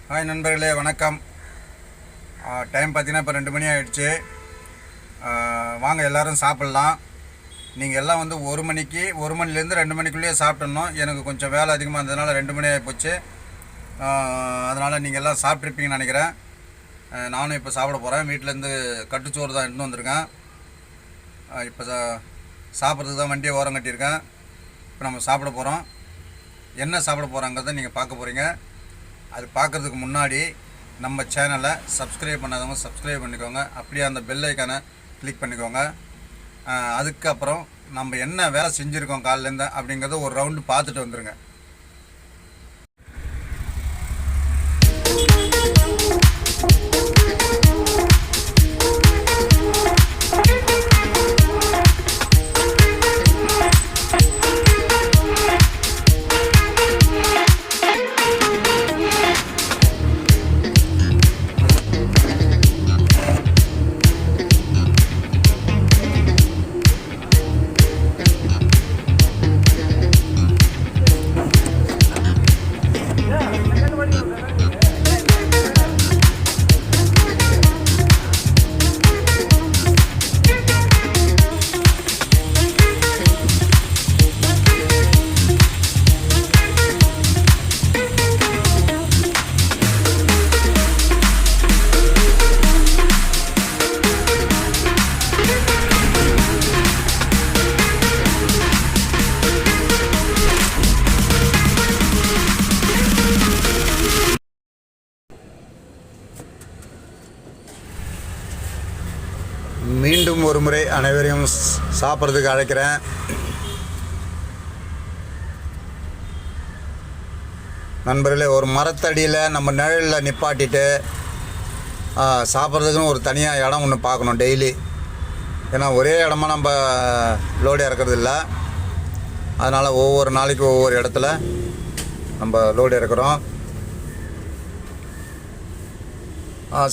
Hi நண்பர்களே, வணக்கம். Time பார்த்தீங்கன்னா இப்போ 2 மணி ஆகிடுச்சு. வாங்க எல்லோரும் சாப்பிட்லாம். நீங்கள் எல்லாம் வந்து 1 மணிலேருந்து 2 மணிக்குள்ளேயே சாப்பிட்ணும். எனக்கு கொஞ்சம் வேலை அதிகமாக இருந்ததுனால 2 மணி ஆகிப்போச்சு. அதனால் நீங்கள் எல்லாம் சாப்பிட்ருப்பீங்கன்னு நினைக்கிறேன். நானும் இப்போ சாப்பிட போகிறேன். வீட்டிலேருந்து கட்டுச்சோறு தான் எடுத்துன்னு வந்திருக்கேன். இப்போ சாப்பிட்றதுக்கு தான் வண்டியை ஓரம் கட்டியிருக்கேன். இப்போ நம்ம சாப்பிட போகிறோம். என்ன சாப்பிட போகிறாங்கிறத நீங்கள் பார்க்க போகிறீங்க. அது பார்க்குறதுக்கு முன்னாடி நம்ம சேனலை சப்ஸ்கிரைப் பண்ணாதவங்க சப்ஸ்கிரைப் பண்ணிக்கோங்க. அப்படியே அந்த பெல் ஐக்கானை கிளிக் பண்ணிக்கோங்க. அதுக்கப்புறம் நம்ம என்ன வேலை செஞ்சுருக்கோம் காலையிலேருந்து அப்படிங்கிறத ஒரு ரவுண்டு பார்த்துட்டு வந்துடுங்க. மீண்டும் ஒரு முறை அனைவரையும் சாப்பிட்றதுக்கு அழைக்கிறேன். நண்பர்களே, ஒரு மரத்தடியில் நம்ம நிழலில் நிப்பாட்டிட்டு சாப்பிட்றதுக்குன்னு ஒரு தனியாக இடம் ஒன்று பார்க்கணும் டெய்லி. ஏன்னா ஒரே இடமா நம்ம லோடு இறக்கிறது இல்லை. அதனால் ஒவ்வொரு நாளைக்கு ஒவ்வொரு இடத்துல நம்ம லோடு இறக்குறோம்.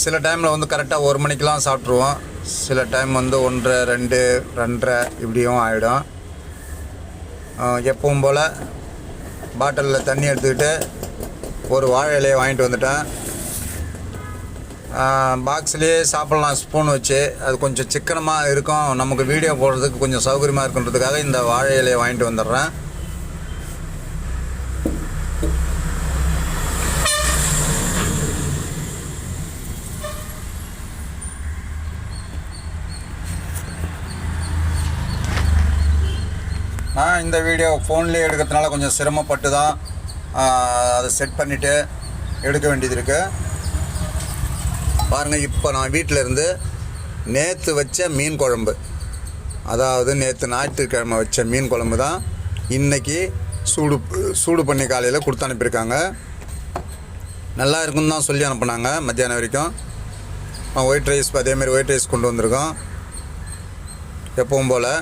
சில டைமில் வந்து கரெக்டாக 1 மணிக்கெலாம் சாப்பிட்ருவோம். சில டைம் வந்து 1:30, 2, 2:30 இப்படியும் ஆகிடும். எப்பவும் போல் பாட்டிலில் தண்ணி எடுத்துக்கிட்டு ஒரு வாழை இலையை வாங்கிட்டு வந்துட்டேன். பாக்ஸ்லேயே சாப்பிட்லாம் ஸ்பூன் வச்சு. அது கொஞ்சம் சிக்கனமாக இருக்கும், நமக்கு வீடியோ போடுறதுக்கு கொஞ்சம் சௌகரியமாக இருக்குன்றதுக்காக இந்த வாழை இலையை வாங்கிட்டு வந்துடுறேன். நான் இந்த வீடியோ ஃபோன்லேயே எடுக்கிறதுனால கொஞ்சம் சிரமப்பட்டு தான் அதை செட் பண்ணிவிட்டு எடுக்க வேண்டியது இருக்குது. பாருங்கள், இப்போ நான் வீட்டில் இருந்து நேற்று வச்ச மீன் குழம்பு, அதாவது நேற்று ஞாயிற்றுக்கிழமை வச்ச மீன் குழம்பு தான் இன்றைக்கி சூடு பண்ணி காலையில் கொடுத்து அனுப்பியிருக்காங்க. நல்லா இருக்குன்னு தான் சொல்லி அனுப்புனாங்க. மத்தியானம் வரைக்கும் ஒயிட் ரைஸ், அதேமாதிரி ஒயிட் ரைஸ் கொண்டு வந்திருக்கோம் எப்பவும் போல்.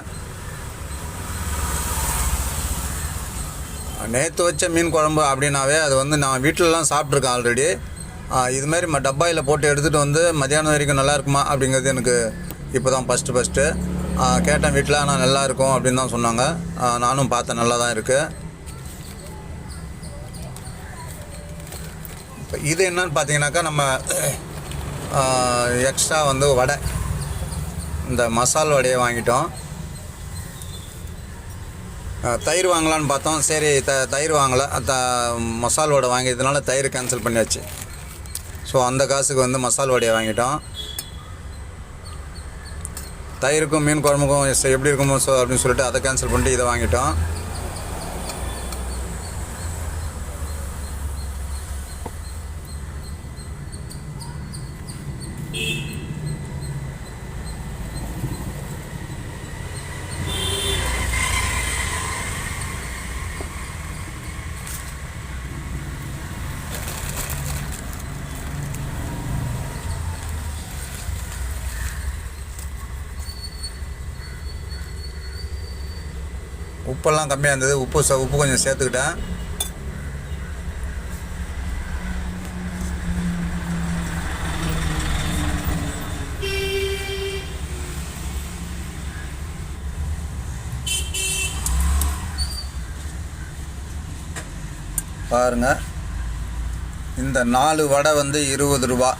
நேற்று வச்ச மீன் குழம்பு அப்படின்னாவே அது வந்து நான் வீட்டிலலாம் சாப்பிட்ருக்கேன் ஆல்ரெடி. இதுமாரி டப்பாயில் போட்டு எடுத்துகிட்டு வந்து மத்தியானம் வரைக்கும் நல்லா இருக்குமா அப்படிங்கிறது எனக்கு இப்போ தான் ஃபஸ்ட்டு கேட்டேன் வீட்டில். ஆனால் நல்லா இருக்கும் அப்படின்னு தான் சொன்னாங்க. நானும் பார்த்தேன், நல்லா தான் இருக்குது. இப்போ இது என்னன்னு பார்த்தீங்கன்னாக்கா, நம்ம எக்ஸ்ட்ரா வந்து வடை, இந்த மசால் வடையை வாங்கிட்டோம். தயிர் வாங்கலான்னு பார்த்தோம். சரி, தயிர் வாங்கலை, மசால் வடை வாங்கியதுனால தயிர் கேன்சல் பண்ணியாச்சு. ஸோ அந்த காசுக்கு வந்து மசால் வடையை வாங்கிட்டோம். தயிருக்கும் மீன் குழம்புக்கும் எப்படி இருக்குமோ அப்படின்னு சொல்லிட்டு அதை கேன்சல் பண்ணிட்டு இதை வாங்கிட்டோம். உப்பெல்லாம் கம்மியாக இருந்தது. உப்பு கொஞ்சம் சேர்த்துக்கிட்டேன். பாருங்கள், இந்த 4 வடை வந்து 20 ரூபா.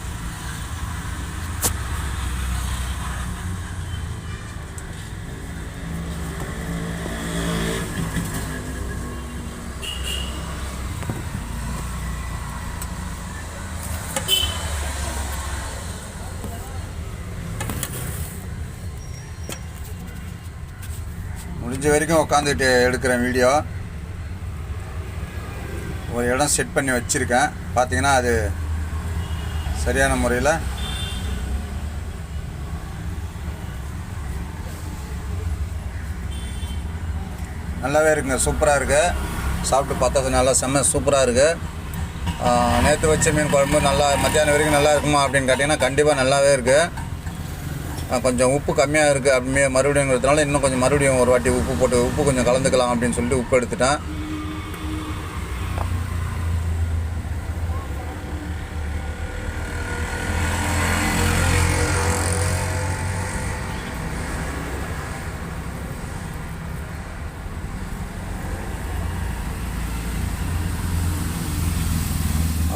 முடிஞ்ச வரைக்கும் உட்காந்துட்டு எடுக்கிறேன் வீடியோ. ஒரு இடம் செட் பண்ணி வச்சுருக்கேன். பார்த்தீங்கன்னா அது சரியான முறையில் நல்லாவே இருக்குங்க. சூப்பராக இருக்குது. சாப்பிட்டு பார்த்தது நல்லா செம்ம சூப்பராக இருக்குது. நேற்று வச்ச மீன் குழம்பு நல்லா மத்தியானம் வரைக்கும் நல்லா இருக்குமா அப்படின்னு கேட்டிங்கன்னா கண்டிப்பாக நல்லாவே இருக்குது. கொஞ்சம் உப்பு கம்மியாக இருக்குது அப்படியே மறுபடியுங்கிறதுனால இன்னும் கொஞ்சம் மறுபடியும் ஒரு வாட்டி உப்பு போட்டு உப்பு கொஞ்சம் கலந்துக்கலாம் அப்படின்னு சொல்லிட்டு உப்பு எடுத்துட்டேன்.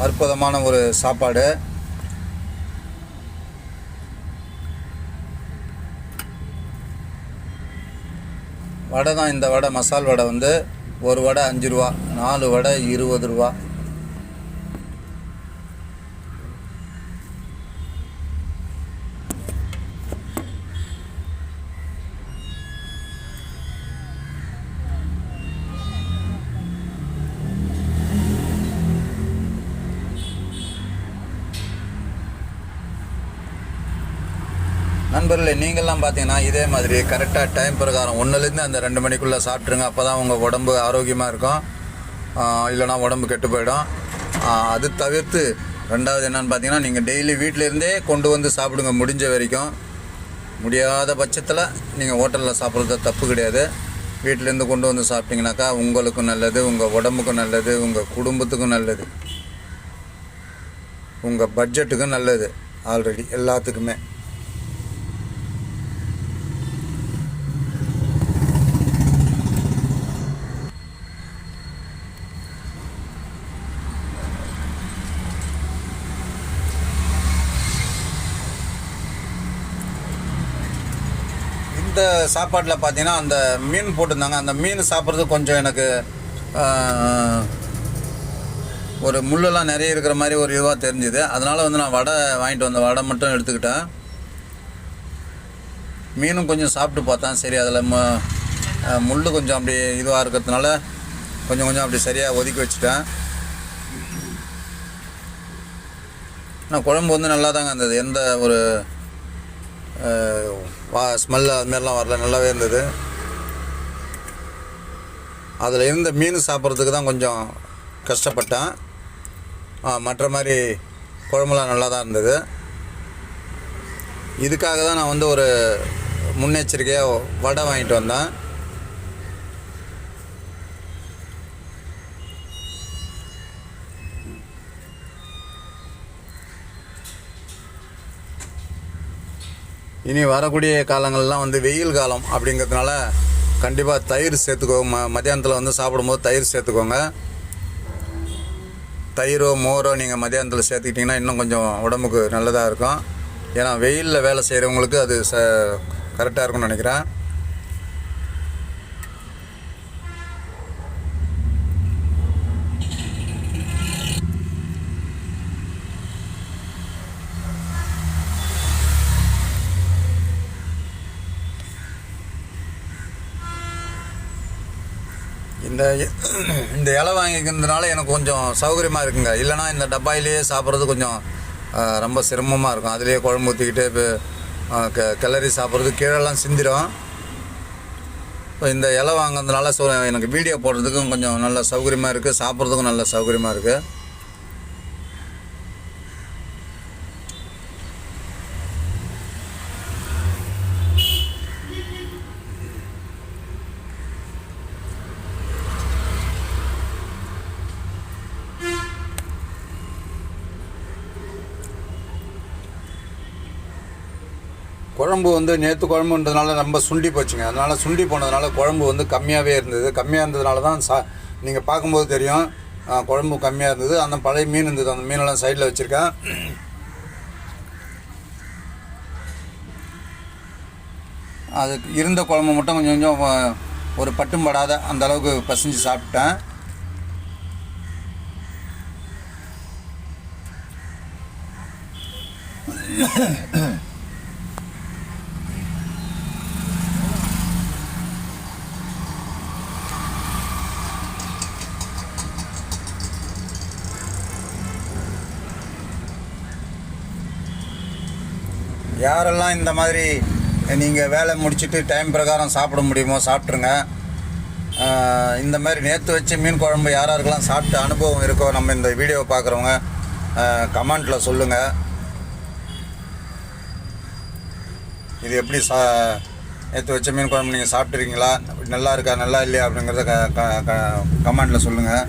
அற்புதமான ஒரு சாப்பாடு. வடை தான். இந்த வடை மசால் வடை வந்து ஒரு வடை 5 ரூபா, 4 வடை 20 ரூபா. நண்பர்களே, நீங்கள்லாம் பார்த்தீங்கன்னா இதே மாதிரி கரெக்டாக டைம் பிரகாரம் 1லேருந்து அந்த 2 மணிக்குள்ளே சாப்பிட்ருங்க. அப்போ தான் உங்கள் உடம்பு ஆரோக்கியமாக இருக்கும். இல்லைனா உடம்பு கெட்டு போயிடும். அது தவிர்த்து ரெண்டாவது என்னென்னு பார்த்தீங்கன்னா, நீங்கள் டெய்லி வீட்டிலேருந்தே கொண்டு வந்து சாப்பிடுங்க. முடிஞ்ச வரைக்கும். முடியாத பட்சத்தில் நீங்கள் ஹோட்டலில் சாப்பிட்றது தப்பு கிடையாது. வீட்டிலேருந்து கொண்டு வந்து சாப்பிட்டிங்கனாக்கா உங்களுக்கும் நல்லது, உங்கள் உடம்புக்கும் நல்லது, உங்கள் குடும்பத்துக்கும் நல்லது, உங்கள் பட்ஜெட்டுக்கும் நல்லது. ஆல்ரெடி எல்லாத்துக்குமே இந்த சாப்பாட்டில் பார்த்தீங்கன்னா அந்த மீன் போட்டிருந்தாங்க. அந்த மீன் சாப்பிட்றது கொஞ்சம் எனக்கு ஒரு முள்ளெல்லாம் நிறைய இருக்கிற மாதிரி ஒரு இதுவாக தெரிஞ்சுது. அதனால் வந்து நான் வடை வாங்கிட்டு வந்த வடை மட்டும் எடுத்துக்கிட்டேன். மீனும் கொஞ்சம் சாப்பிட்டு பார்த்தேன். சரி, அதில் முள் கொஞ்சம் அப்படி இதுவாக இருக்கிறதுனால கொஞ்சம் அப்படி சரியாக ஒதுக்கி வச்சுட்டேன். ஆனால் குழம்பு வந்து நல்லா தாங்க இருந்தது. எந்த ஒரு ஸ்மெல் அதுமாரிலாம் வரல. நல்லாவே இருந்தது. அதில் இருந்த மீன் சாப்பிட்றதுக்கு தான் கொஞ்சம் கஷ்டப்பட்டேன். மற்ற மாதிரி குழம்புலாம் நல்லா தான் இருந்தது. இதுக்காக தான் நான் வந்து ஒரு முன்னெச்சரிக்கையாக வடை வாங்கிட்டு வந்தேன். இனி வரக்கூடிய காலங்கள்லாம் வந்து வெயில் காலம் அப்படிங்கிறதுனால கண்டிப்பாக தயிர் சேர்த்துக்கோங்க. மத்தியானத்தில் வந்து சாப்பிடும்போது தயிர் சேர்த்துக்கோங்க. தயிரோ மோரோ நீங்கள் மத்தியானத்தில் சேர்த்துக்கிட்டிங்கன்னா இன்னும் கொஞ்சம் உடம்புக்கு நல்லதாக இருக்கும். ஏன்னா வெயிலில் வேலை செய்கிறவங்களுக்கு அது கரெக்டாக இருக்கும்னு நினைக்கிறேன். இந்த இலை வாங்கிக்கிறதுனால எனக்கு கொஞ்சம் சௌகரியமாக இருக்குங்க. இல்லைனா இந்த டப்பாயிலேயே சாப்பிட்றது கொஞ்சம் ரொம்ப சிரமமாக இருக்கும். அதிலேயே குழம்பு ஊற்றிக்கிட்டு கிளறி சாப்பிட்றது கீழெல்லாம் சிந்திடும். இப்போ இந்த இலை வாங்கிறதுனால எனக்கு வீடியோ போடுறதுக்கும் கொஞ்சம் நல்ல சௌகரியமாக இருக்குது, சாப்பிட்றதுக்கும் நல்ல சௌகரியமாக இருக்குது. குழம்பு வந்து நேற்று குழம்புன்றதுனால ரொம்ப சுண்டி போச்சுங்க. அதனால் சுண்டி போனதுனால குழம்பு வந்து கம்மியாகவே இருந்தது. கம்மியாக இருந்ததுனால தான் நீங்கள் பார்க்கும்போது தெரியும் குழம்பு கம்மியாக இருந்தது. அந்த பழைய மீன் இருந்தது, அந்த மீனெல்லாம் சைடில் வச்சுருக்கேன். அதுக்கு இருந்த குழம்பு மட்டும் கொஞ்சம் கொஞ்சம் ஒரு பட்டும் படாத அந்த அளவுக்கு பசைஞ்சு சாப்பிட்டேன். யாரெல்லாம் இந்த மாதிரி நீங்கள் வேலை முடிச்சுட்டு டைம் பிரகாரம் சாப்பிட முடியுமோ சாப்பிட்ருங்க. இந்த மாதிரி நேற்று வச்ச மீன் குழம்பு யாராருக்கெல்லாம் சாப்பிட்ட அனுபவம் இருக்கோ நம்ம இந்த வீடியோவை பார்க்குறவங்க கமெண்ட்டில் சொல்லுங்கள். இது எப்படி நேற்று வச்ச மீன் குழம்பு நீங்கள் சாப்பிட்ருக்கீங்களா, நல்லா இருக்கா நல்லா இல்லையா அப்படிங்கிறத கமெண்ட்டில் சொல்லுங்கள்.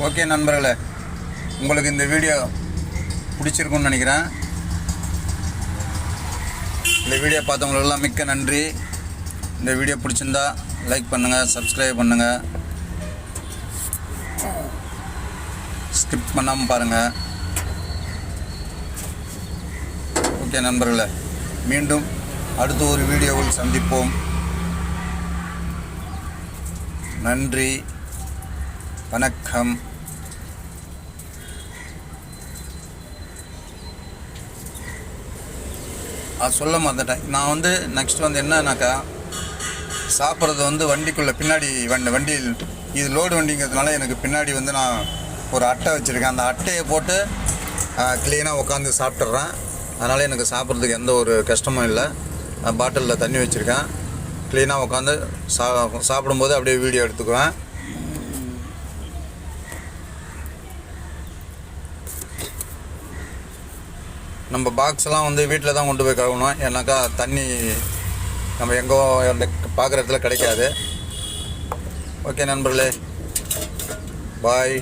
ஓகே நண்பர்களே, உங்களுக்கு இந்த வீடியோ பிடிச்சிருக்குன்னு நினைக்கிறேன். இந்த வீடியோ பார்த்தவங்களுக்கெல்லாம் மிக்க நன்றி. இந்த வீடியோ பிடிச்சிருந்தா லைக் பண்ணுங்கள், சப்ஸ்கிரைப் பண்ணுங்கள், ஸ்கிப் பண்ணாமல் பாருங்கள். ஓகே நண்பர்களே, மீண்டும் அடுத்த ஒரு வீடியோவில் சந்திப்போம். நன்றி, வணக்கம். அது சொல்ல மறந்துட்டேன். நான் நெக்ஸ்ட் என்னன்னாக்கா, சாப்பிட்றது வண்டிக்குள்ளே பின்னாடி வண்டியில் இது லோடு வண்டிங்கிறதுனால எனக்கு பின்னாடி நான் ஒரு அட்டை வச்சுருக்கேன். அந்த அட்டையை போட்டு க்ளீனாக உட்காந்து சாப்பிட்றேன். அதனால் எனக்கு சாப்பிட்றதுக்கு எந்த ஒரு கஷ்டமும் இல்லை. பாட்டிலில் தண்ணி வச்சுருக்கேன். க்ளீனாக உட்காந்து சாப்பிடும்போது அப்படியே வீடியோ எடுத்துக்குவேன். நம்ம பாக்ஸ்லாம் வீட்டில் தான் கொண்டு போய் கழுவணும். ஏன்னாக்கா தண்ணி நம்ம எங்கோ பார்க்குற இடத்துல கிடைக்காது. ஓகே நண்பர்களே, பாய்.